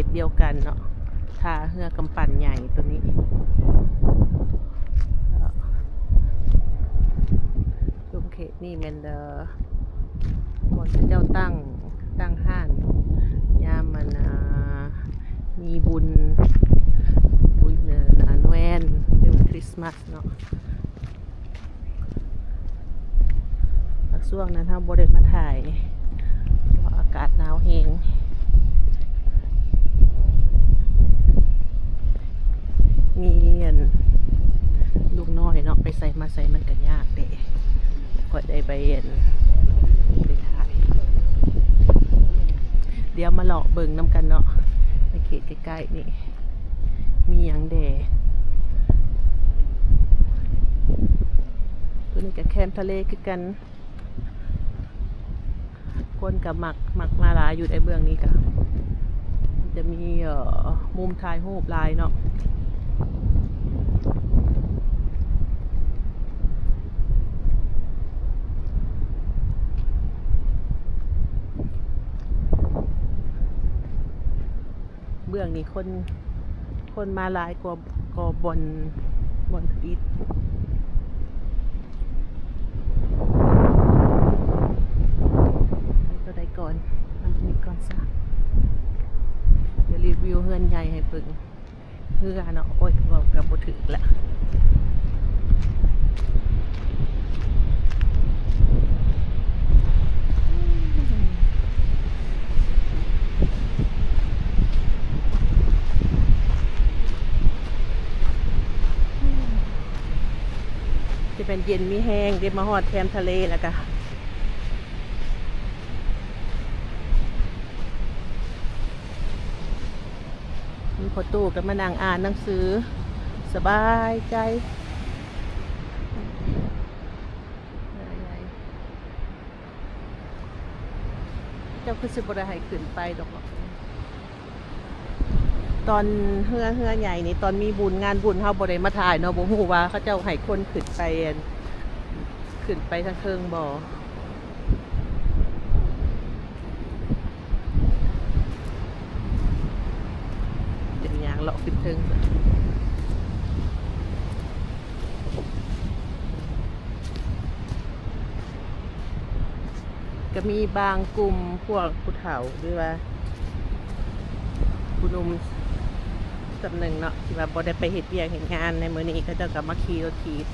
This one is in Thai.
ตเดียวกันเนาะท่าเรือกำปั่นใหญ่ตัวนี้ตรงเขตนี่แมนบนเจ้าตั้งห้านยามมันมีบุญนแวนหรือคริสต์มาสเนาะช่วงนั้นถ้าบ่ได้มาถ่ายเพราะอากาศหนาวแห้งมีลูกน้อยเนาะไปใส่มาใส่มันก็ยากเด้ก็ได้ไปถ่ายเดี๋ยวมาเลาะเบิ่งน้ำกันเนาะในเขตใกล้ๆนี่มีหยังแดตัวนี้กับแคมทะเลคือกันคนกับหมักมาลายอยู่ในเบื้องนี้กันจะมีมุมถ่ายรูปลายเนาะเบื้องนี้คนมาลายกว่าบนอีทตัวใดก่อนมันมีก่อนซะเดี๋ยวรีวิวเฮือนใหญ่ให้เบิ่งเฮือเนาะโอ้ยเรากับบ่ถึกละจะเป็นเย็นมีแห้งเดี๋ยวมาฮอดแคมทะเลแล้วก็มีพอตู้กันมานั่งอ่านหนังสือสบายใจเจ้าคือสิบ่ได้ให้ขึ้นไปดอกตอนเฮือใหญ่นี่ตอนมีบุญงานบุญเฮาบ่ได้มาถ่ายเนาะบ่ฮู้ว่าเขาเจ้าให้คนขึ้นไปทางเทิงบ่เป็นอย่างเลาะขึ้นเทิงก็มีบางกลุ่มพวกผู้เฒ่าหรือว่าผู้หนุ่มจำหนึ่งเนาะที่ว่าบ่ได้ไปเฮ็ดเวียกเฮ็ดงานในมื้อนี้เขาเจ้าก็มาขี่รถถีบ